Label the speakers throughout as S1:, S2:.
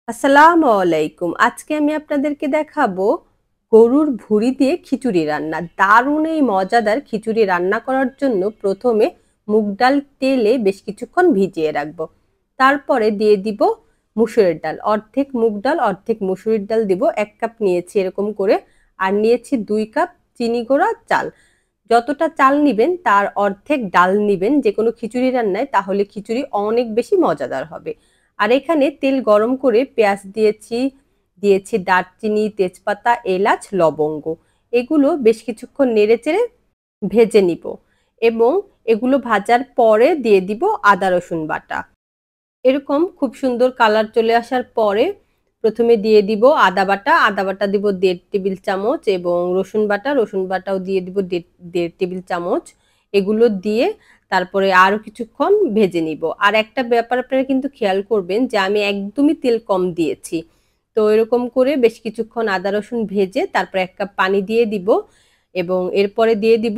S1: আসসালামু আলাইকুম। আজকে আমি আপনাদেরকে দেখাবো গরুর ভুঁড়ি দিয়ে খিচুড়ি রান্না। দারুণ এই মজাদার খিচুড়ি রান্না করার জন্য প্রথমে মুগ ডাল তেলে বেশ কিছুক্ষণ ভিজিয়ে রাখবো। তারপরে দিয়ে দিব মুসুরির ডাল। অর্ধেক মুগ ডাল, অর্ধেক মুসুরির ডাল দিব। ১ কাপ নিয়েছি এরকম করে। আর নিয়েছি ২ কাপ চিনি গুঁড়া চাল। যতটা চাল নিবেন তার অর্ধেক ডাল নিবেন যেকোনো খিচুড়ি রান্নায়, তাহলে খিচুড়ি অনেক বেশি মজাদার হবে। আর এখানে তেল গরম করে পেঁয়াজ দিয়েছি দারচিনি, তেজপাতা, এলাচ, লবঙ্গ। এগুলো বেশ কিছুক্ষণ নেড়েচেড়ে ভেজে নিব এবং এগুলো ভাজার পরে দিয়ে দিব আদা রসুন বাটা। এরকম খুব সুন্দর কালার চলে আসার পরে প্রথমে দিয়ে দিব আদা বাটা। আদা বাটা দিব ১.৫ টেবিল চামচ এবং রসুন বাটাও দিয়ে দিব ১.৫ টেবিল চামচ। এগুলো দিয়ে তারপরে আরো কিছুক্ষণ ভেজে নিব। আর একটা ব্যাপার আপনারা কিন্তু খেয়াল করবেন যে আমি একদমই তেল কম দিয়েছি। তো এরকম করে বেশ কিছুক্ষণ আদা রসুন ভেজে তারপর ১ কাপ পানি দিয়ে দিব এবং এরপরে দিয়ে দিব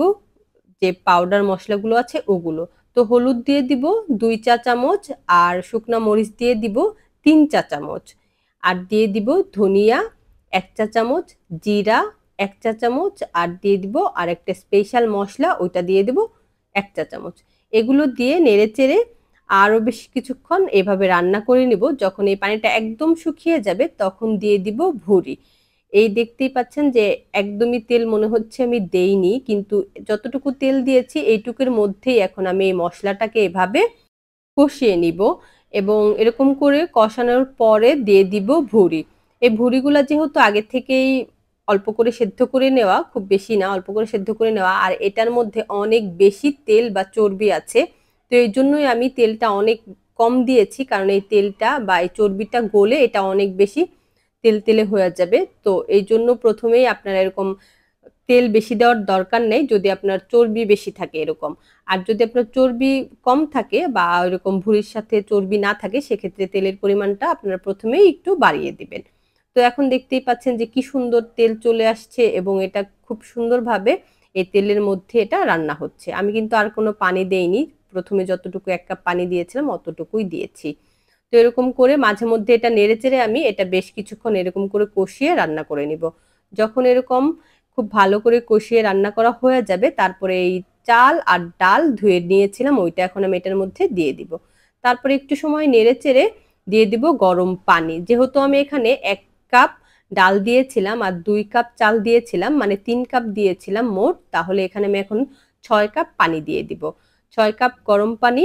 S1: যে পাউডার মশলাগুলো আছে ওগুলো। তো হলুদ দিয়ে দিব ২ চা চামচ আর শুকনা মরিচ দিয়ে দিব ৩ চা চামচ। আর দিয়ে দিব ধনিয়া ১ চা চামচ, জিরা ১ চা চামচ আর দিয়ে দিব আরেকটা স্পেশাল মসলা, ওইটা দিয়ে দিব ১ চা চামচ। এগুলো দিয়ে নেড়েচেড়ে আরো বেশ কিছুক্ষণ এভাবে রান্না করে নিব। যখন এই পানিটা একদম শুকিয়ে যাবে তখন দিয়ে দিব ভুঁড়ি। এই দেখতেই পাচ্ছেন যে একদমই তেল মনে হচ্ছে আমি দেইনি, কিন্তু যতটুকু তেল দিয়েছি এইটুকুর মধ্যেই এখন আমি এই মশলাটাকে এভাবে কষিয়ে নিব এবং এরকম করে কষানোর পরে দিয়ে দিব ভুঁড়ি। এই ভুঁড়িগুলা যেহেতু আগে থেকেই অল্প করে সেদ্ধ করে নেওয়া, খুব বেশি না, অল্প করে সেদ্ধ করে নেওয়া, আর এটার মধ্যে অনেক বেশি তেল বা চর্বি আছে। তো এই জন্যই আমি তেলটা অনেক কম দিয়েছি, কারণ এই তেলটা বা এই চর্বিটা গলে এটা অনেক বেশি তেলতেলে হয়ে যাবে। তো এই জন্য প্রথমেই আপনারা এরকম তেল বেশি দেওয়ার দরকার নেই যদি আপনার চর্বি বেশি থাকে এরকম। আর যদি আপনার চর্বি কম থাকে বা ওইরকম ভুঁড়ির সাথে চর্বি না থাকে, সেক্ষেত্রে তেলের পরিমাণটা আপনারা প্রথমেই একটু বাড়িয়ে দিবেন। তো এখন দেখতেই পাচ্ছেন যে কি সুন্দর তেল চলে আসছে এবং এটা খুব সুন্দরভাবে এই তেলের মধ্যে এটা রান্না হচ্ছে। আমি কিন্তু আর কোনো পানি দেইনি। প্রথমে যতটুকু ১ কাপ পানি দিয়েছিলাম অতটুকুই দিয়েছি। তো এরকম করে মাঝে মধ্যে এটা নেড়েচেড়ে আমি এটা বেশ কিছুক্ষণ এরকম করে কষিয়ে রান্না করে নিব। যখন এরকম খুব ভালো করে কষিয়ে রান্না করা হয়ে যাবে, তারপরে এই চাল আর ডাল ধুয়ে নিয়েছিলাম ওইটা এখন আমি এটার মধ্যে দিয়ে দিব। তারপরে একটু সময় নেড়েচেড়ে দিয়ে দিব গরম পানি। যেহেতু আমি এখানে ১ কাপ ডাল দিয়েছিলাম আর ২ কাপ চাল দিয়েছিলাম, মানে ৩ কাপ দিয়েছিলাম মোট, তাহলে এখানে আমি এখন ৬ কাপ পানি দিয়ে দিব। ৬ কাপ গরম পানি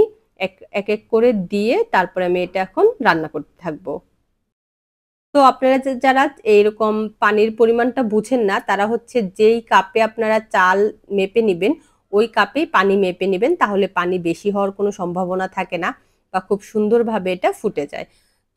S1: এক করে দিয়ে তারপরে আমি এটা এখন রান্না করতে থাকবো। তো আপনারা যারা এইরকম পানির পরিমাণটা বুঝেন না, তারা হচ্ছে যেই কাপে আপনারা চাল মেপে নিবেন, ওই কাপেই পানি মেপে নিবেন। তাহলে পানি বেশি হওয়ার কোনো সম্ভাবনা থাকে না বা খুব সুন্দরভাবে এটা ফুটে যায়।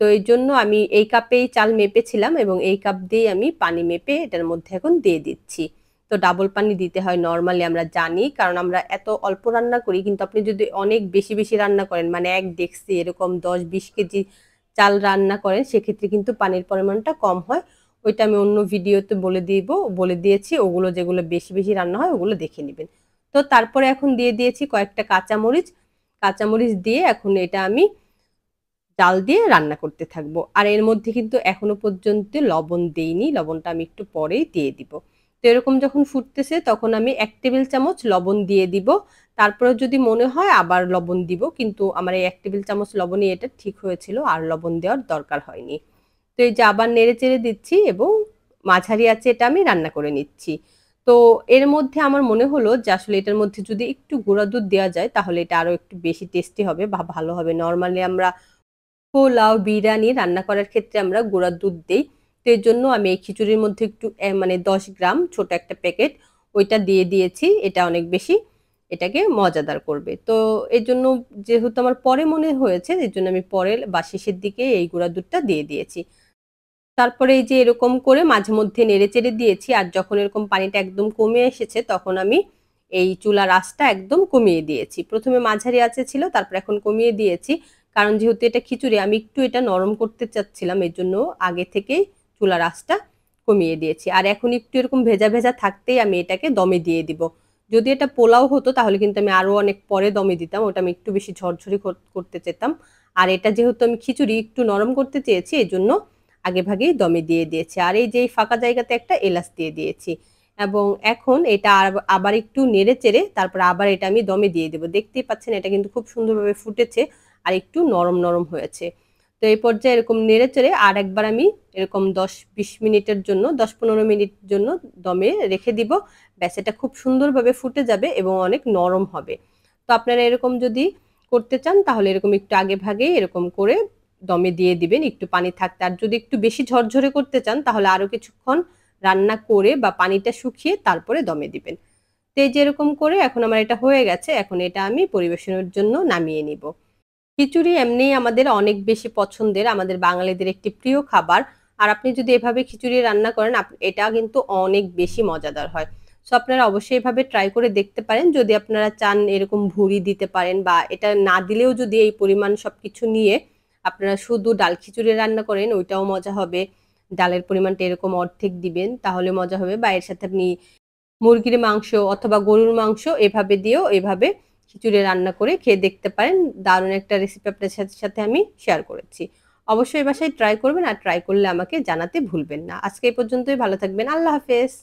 S1: তো এইজন্য আমি এই কাপেই চাল মেপেছিলাম এবং এই কাপ দিয়েই আমি পানি মেপে এটার মধ্যে এখন দিয়ে দিচ্ছি। তো ডাবল পানি দিতে হয় নরমালি আমরা জানি, কারণ আমরা এত অল্প রান্না করি। কিন্তু আপনি যদি অনেক বেশি রান্না করেন, মানে ১ ডেক্সি এরকম ১০-২০ কেজি চাল রান্না করেন, সেক্ষেত্রে কিন্তু পানির পরিমাণটা কম হয়। ওইটা আমি অন্য ভিডিওতে বলে দিয়েছি। ওগুলো যেগুলো বেশি রান্না হয় ওগুলো দেখে নিবেন। তো তারপরে এখন দিয়ে দিয়েছি কয়েকটা কাঁচামরিচ। কাঁচামরিচ দিয়ে এখন এটা আমি জাল দিয়ে রান্না করতে থাকবো। আর এর মধ্যে কিন্তু এখনো পর্যন্ত লবণ দেইনি। লবণটা আমি একটু পরেই দিয়ে দিব। তো এরকম যখন ফুটতেছে তখন আমি ১ টেবিল চামচ লবণ দিয়ে দিব। তারপরে যদি মনে হয় আবার লবণ দিব। কিন্তু আমার এই ১ টেবিল চামচ লবণই এটা ঠিক হয়েছিল। আর লবণ দেওয়ার দরকার হয়নি। তো এই যে আবার নেড়েচেড়ে দিচ্ছি এবং মাঝারি আঁচে এটা আমি রান্না করে নিচ্ছি। তো এর মধ্যে আমার মনে হলো যে আসলে এটার মধ্যে যদি একটু গুঁড়া দুধ দেওয়া যায় তাহলে এটা আরো একটু বেশি টেস্টি হবে বা ভালো হবে। নরমালি আমরা পোলাও, বিরিয়ানি রান্না করার ক্ষেত্রে আমরা গুঁড়ার দুধ দেই। তো এজন্য আমি এই খিচুড়ির মধ্যে একটু মানে ১০ গ্রাম ছোট একটা প্যাকেট ওইটা দিয়ে দিয়েছি। এটা অনেক বেশি এটাকে মজাদার করবে। তো এজন্য যেহেতু আমার পরে মনে হয়েছে, এজন্য আমি পরে বা শেষের দিকে এই গুঁড়ার দুধটা দিয়ে দিয়েছি। তারপরে এই যে এরকম করে মাঝে মধ্যে নেড়েচেড়ে দিয়েছি। আর যখন এরকম পানিটা একদম কমে এসেছে তখন আমি এই চুলার আঁচটা একদম কমিয়ে দিয়েছি। প্রথমে মাঝারি আঁচে ছিল, তারপর এখন কমিয়ে দিয়েছি। কারণ যেহেতু এটা খিচুড়ি আমি একটু এটা নরম করতে চাচ্ছিলাম, এজন্য আগে থেকেই চুলার আঁচটা কমিয়ে দিয়েছি। আর এখন একটু এরকম ভেজা থাকতেই আমি এটাকে দমে দিয়ে দিব। যদি এটা পোলাও হতো তাহলে কিন্তু আমি আরো অনেক পরে দমে দিতাম। ওটা আমি একটু বেশি ঝরঝরি করতে চেতাম। আর এটা যেহেতু আমি খিচুড়ি একটু নরম করতে চেয়েছি, এজন্য আগেভাগেই দমে দিয়ে দিয়েছি। আর এই যে এই ফাঁকা জায়গাতে একটা এলাচ দিয়ে দিয়েছি। এবং এখন এটা আবার একটু নেড়েচেড়ে তারপর আবার এটা আমি দমে দিয়ে দেব। দেখতেই পাচ্ছেন এটা কিন্তু খুব সুন্দরভাবে ফুটেছে আর একটু নরম, নরম হয়েছে। তো এই পর্যায়ে এরকম নেড়েচেড়ে আরেকবার আমি এরকম ১০-২০ মিনিটের জন্য ১০-১৫ মিনিট জন্য দমে রেখে দিব। ব্যাস এটা খুব সুন্দরভাবে ফুটে যাবে এবং অনেক নরম হবে। তো আপনারা এরকম যদি করতে চান তাহলে এরকম একটু আগেভাগেই এরকম করে দমে দিয়ে দিবেন একটু পানি থাকতে। আর যদি একটু বেশি ঝরঝরে করতে চান তাহলে আরো কিছুক্ষণ রান্না করে বা পানিটা শুকিয়ে তারপরে দমে দিবেন। তো এই যে এরকম করে এখন আমার এটা হয়ে গেছে। এখন এটা আমি পরিবেশনের জন্য নামিয়ে নিব। খিচুড়ি এমনিই আমাদের অনেক বেশি পছন্দের, আমাদের বাঙালিদের একটি প্রিয় খাবার। আর আপনি যদি এভাবে খিচুড়ি রান্না করেন এটা কিন্তু অনেক বেশি মজাদার হয়। সো আপনারা অবশ্যই এভাবে ট্রাই করে দেখতে পারেন। যদি আপনারা চান এরকম ভুড়ি দিতে পারেন বা এটা না দিলেও যদি এই পরিমাণ সবকিছু নিয়ে আপনারা শুধু ডাল খিচুড়ি রান্না করেন ওইটাও মজা হবে। ডালের পরিমাণটা এরকম অর্ধেক দিবেন তাহলে মজা হবে বা এর সাথে আপনি মুরগির মাংস অথবা গরুর মাংস এভাবে দিয়েও এভাবে খিচুড়ি রান্না করে খেয়ে দেখতে পারেন। দারুণ একটা রেসিপি আপনাদের সাথে আমি শেয়ার করেছি। অবশ্যই বাসায় ট্রাই করবেন আর ট্রাই করলে আমাকে জানাতে ভুলবেন না। আজকে এই পর্যন্তই ভালো থাকবেন। আল্লাহ হাফেজ।